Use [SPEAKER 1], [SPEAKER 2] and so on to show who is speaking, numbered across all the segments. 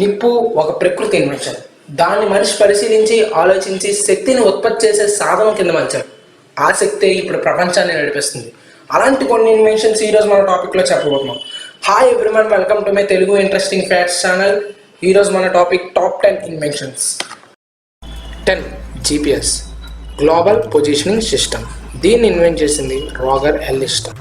[SPEAKER 1] నిప్పు ఒక ప్రకృతి ఇన్వెన్షన్. దాన్ని మనిషి పరిశీలించి ఆలోచించి శక్తిని ఉత్పత్తి చేసే సాధనం కింద మలిచాడు. ఆ శక్తే ఇప్పుడు ప్రపంచాన్ని నడిపిస్తుంది. అలాంటి కొన్ని ఇన్వెన్షన్స్ ఈరోజు మన టాపిక్లో చెప్పబోతున్నాం. Hi everyone, welcome to my Telugu interesting facts channel. ఈరోజు మన topic top 10 inventions. 10 GPS global positioning system. దీన్ని ఇన్వెంట్ చేసింది రాగర్ ఎల్లిస్టన్.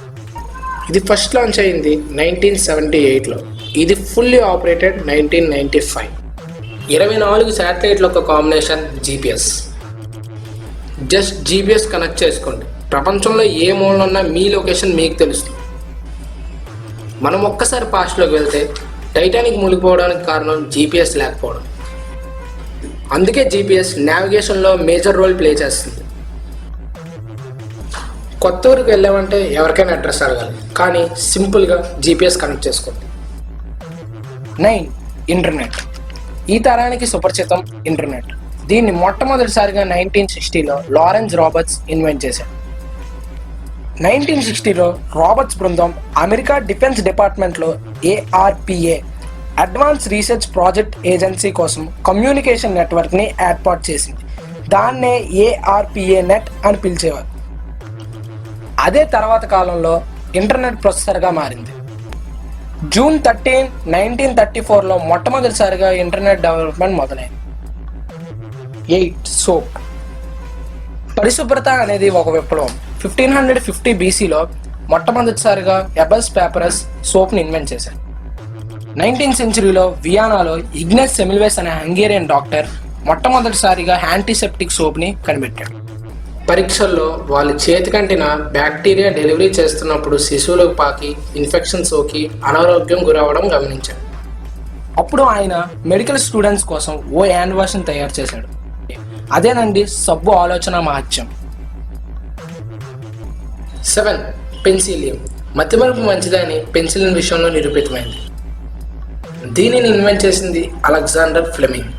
[SPEAKER 1] ఇది ఫస్ట్ లాంచ్ అయింది 1978లో. ఇది ఫుల్లీ ఆపరేటెడ్ 1995. 24 శాటిలైట్ల ఒక combination GPS. Just GPS connect చేసుకోండి, ప్రపంచంలో ఏ మూలన ఉన్నా మీ లొకేషన్ మీకు తెలుస్తుంది. మనం ఒక్కసారి పాస్ట్లోకి వెళ్తే టైటానిక్ మునిగిపోవడానికి కారణం GPS లేకపోవడం. అందుకే GPS నావిగేషన్లో మేజర్ రోల్ ప్లే చేస్తుంది. కొత్త ఊరికి వెళ్ళామంటే ఎవరికైనా అడ్రస్ అడగాలి, కానీ సింపుల్గా GPS కనెక్ట్ చేసుకోండి. 9 ఇంటర్నెట్. ఈ తరానికి సుపరిచితం ఇంటర్నెట్. దీన్ని మొట్టమొదటిసారిగా 1960లో లారెన్స్ రాబర్ట్స్ ఇన్వెంట్ చేశాడు. 1960లో రాబర్ట్స్ బృందం అమెరికా డిఫెన్స్ డిపార్ట్మెంట్లో ARPA advance research project agency కోసం కమ్యూనికేషన్ నెట్వర్క్ని ఏర్పాటు చేసింది. దాన్నే ARPA నెట్ అని పిలిచేవారు. అదే తర్వాత కాలంలో ఇంటర్నెట్ ప్రొసెసర్గా మారింది. జూన్ 13, 1934లో మొట్టమొదటిసారిగా ఇంటర్నెట్ డెవలప్మెంట్ మొదలైంది. 8 సోప్. పరిశుభ్రత అనేది ఒక విప్లవం. 1550 BCలో మొట్టమొదటిసారిగా ఎబల్స్ పేపరస్ సోప్ని ఇన్వెంట్ చేశారు. 19th సెంచరీలో వియన్నాలో ఇగ్నస్ సెమిల్వేస్ అనే హంగేరియన్ డాక్టర్ మొట్టమొదటిసారిగా యాంటీసెప్టిక్ సోప్ని కనిపెట్టాడు. పరీక్షల్లో వాళ్ళ చేతికంటిన బ్యాక్టీరియా డెలివరీ చేస్తున్నప్పుడు శిశువులకు పాకి ఇన్ఫెక్షన్ సోకి అనారోగ్యం గురవడం గమనించాడు. అప్పుడు ఆయన మెడికల్ స్టూడెంట్స్ కోసం ఓ హ్యాండ్ వాష్ని తయారు చేశాడు. అదేనండి సబ్బు ఆలోచన మహత్యం. 7 పెన్సిలియం. మతిమరుపు మంచిదని పెన్సిలిన్ విషయంలో నిరూపితమైంది. దీనిని ఇన్వెంట్ చేసింది అలెగ్జాండర్ ఫ్లెమింగ్.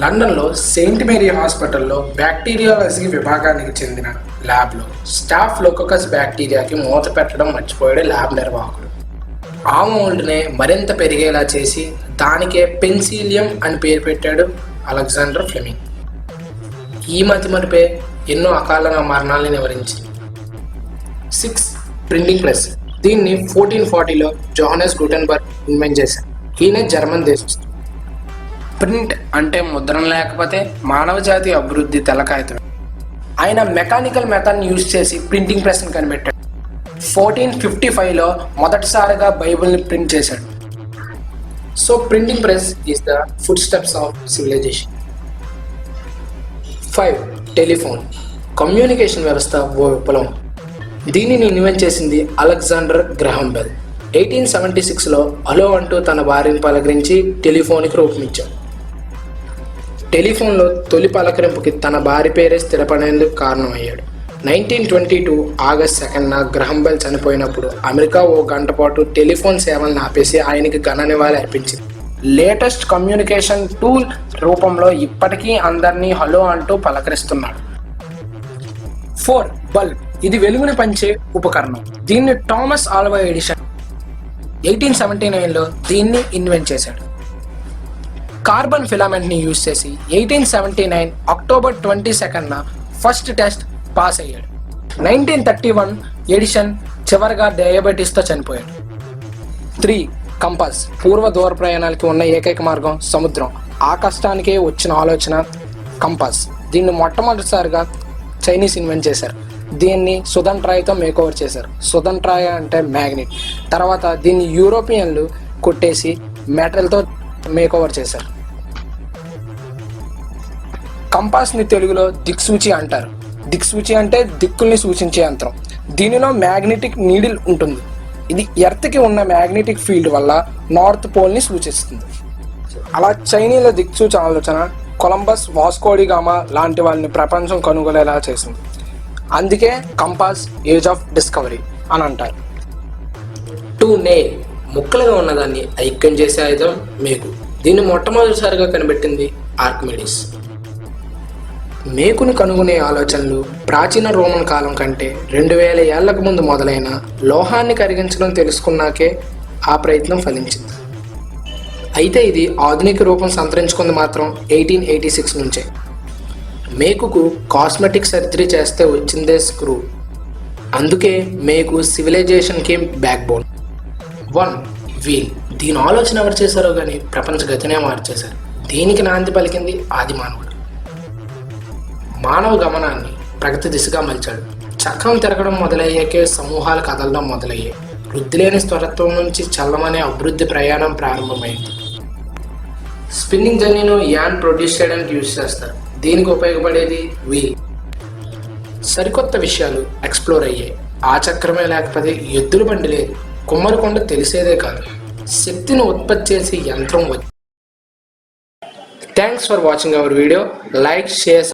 [SPEAKER 1] లండన్లో సెయింట్ మేరీ హాస్పిటల్లో బ్యాక్టీరియాలజీ విభాగానికి చెందిన ల్యాబ్లో స్టాఫ్ లోకోకస్ బ్యాక్టీరియాకి మూత పెట్టడం మర్చిపోయాడు ల్యాబ్ నిర్వాహకుడు. ఆ మోల్డ్నే మరింత పెరిగేలా చేసి దానికే పెన్సిలియం అని పేరు పెట్టాడు అలెగ్జాండర్ ఫ్లెమింగ్. ఈ మతిమరుపే ఎన్నో అకాల మరణాలను నివారించింది. 6 ప్రింటింగ్ ప్రెస్. దీన్ని 1440లో జోహానెస్ గుటెన్బర్గ్ ఇన్వెంట్ చేశారు. ఈయన జర్మన్ దేశస్థుడు. ప్రింట్ అంటే ముద్రణ లేకపోతే మానవ జాతి అభివృద్ధి తెల్లకాయతమే. ఆయన మెకానికల్ మెథడ్ని యూజ్ చేసి ప్రింటింగ్ ప్రెస్ని కనిపెట్టాడు. 1455లో మొదటిసారిగా బైబిల్ని ప్రింట్ చేశాడు. So printing press is the footsteps of civilisation. 5 telephone. Communication వ్యవస్థ ఓ విప్లవం. దీనిని ఇన్వెంట్ చేసింది అలెగ్జాండర్ గ్రహాం బెల్. 1876లో హలో అంటూ తన భార్యను పలకరించి టెలిఫోన్కి రూపమిచ్చాడు. టెలిఫోన్లో తొలి పలకరింపుకి తన భార్య పేరే స్థిరపడేందుకు కారణమయ్యాడు. 1922 ఆగస్ట్ 2న గ్రహాం బెల్ చనిపోయినప్పుడు అమెరికా ఓ గంట పాటు టెలిఫోన్ సేవలను ఆపేసి ఆయనకి ఘన నివాళి అర్పించింది. లేటెస్ట్ కమ్యూనికేషన్ టూల్ రూపంలో ఇప్పటికీ అందరినీ హలో అంటూ పలకరిస్తున్నాడు. 4 బల్బ్. ఇది వెలుగుని పంచే ఉపకరణం. దీన్ని థామస్ ఆల్వా ఎడిషన్ 1879లో దీన్ని ఇన్వెంట్ చేశాడు. కార్బన్ ఫిలమెంట్ని యూజ్ చేసి 1879 అక్టోబర్ 22న ఫస్ట్ టెస్ట్ పాస్ అయ్యాడు. 1931 ఎడిషన్ చివరిగా డయాబెటీస్తో చనిపోయాడు. 3 కంపాస్. పూర్వ దూర ప్రయాణాలకి ఉన్న ఏకైక మార్గం సముద్రం. ఆ కష్టానికే వచ్చిన ఆలోచన కంపాస్. దీన్ని మొట్టమొదటిసారిగా చైనీస్ ఇన్వెంట్ చేశారు. దీన్ని సుదన్ ట్రాయ్తో మేకోవర్ చేశారు. సుదన్ ట్రాయ్ అంటే మ్యాగ్నెట్. తర్వాత దీన్ని యూరోపియన్లు కొట్టేసి మెటల్తో మేకోవర్ చేశారు. కంపాస్ని తెలుగులో దిక్సూచి అంటారు. దిక్సూచి అంటే దిక్కుల్ని సూచించే యంత్రం. దీనిలో మ్యాగ్నెటిక్ నీడిల్ ఉంటుంది. ఇది ఎర్త్కి ఉన్న మ్యాగ్నెటిక్ ఫీల్డ్ వల్ల నార్త్ పోల్ని సూచిస్తుంది. అలా చైనీల దిక్సూచి ఆలోచన కొలంబస్, వాస్కోడిగామా లాంటి వాళ్ళని ప్రపంచం కనుగొనేలా చేసింది. అందుకే కంపాస్ ఏజ్ ఆఫ్ డిస్కవరీ అని అంటారు. 2 నెయిల్. ముక్కలుగా ఉన్నదాన్ని ఐక్యం చేసే ఆయుధం మేకు. దీన్ని మొట్టమొదటిసారిగా కనిపెట్టింది ఆర్కిమిడీస్. మేకుని కనుగొనే ఆలోచనలు ప్రాచీన రోమన్ కాలం కంటే 2000 ఏళ్లకు ముందు మొదలైన లోహాన్ని కరిగించడం తెలుసుకున్నాకే ఆ ప్రయత్నం ఫలించింది. అయితే ఇది ఆధునిక రూపం సంతరించుకుంది మాత్రం 1886 నుంచే. మేకుకు కాస్మెటిక్ సర్జరీ చేస్తే వచ్చిందే స్క్రూ. అందుకే మేకు సివిలైజేషన్కి బ్యాక్ బోన్. 1. వీల్. దీని ఆలోచన ఎవరు చేశారో కానీ ప్రపంచ గతినే మార్చేశారు. దీనికి నాంది పలికింది ఆది మానవుడు. మానవ గమనాన్ని ప్రగతి దిశగా మలిచాడు. చక్రం తిరగడం మొదలయ్యాకే సమూహాలు కదలడం మొదలయ్యాయి. వృద్ధి లేని స్థిరత్వం నుంచి చల్లమనే అభివృద్ధి ప్రయాణం ప్రారంభమైంది. స్పిన్నింగ్ జర్నీను యాన్ ప్రొడ్యూస్ చేయడానికి యూజ్ చేస్తారు. దీనికి ఉపయోగపడేది వీల్. సరికొత్త విషయాలు ఎక్స్ప్లోర్ అయ్యాయి. ఆ చక్రమే లేకపోతే ఎద్దుల బండి లేదు. కుమ్మరికొండ తెలిసేదే కాదు, శక్తిని ఉత్పత్తి చేసే యంత్రం వచ్చి. Thanks for watching our video. Like, share.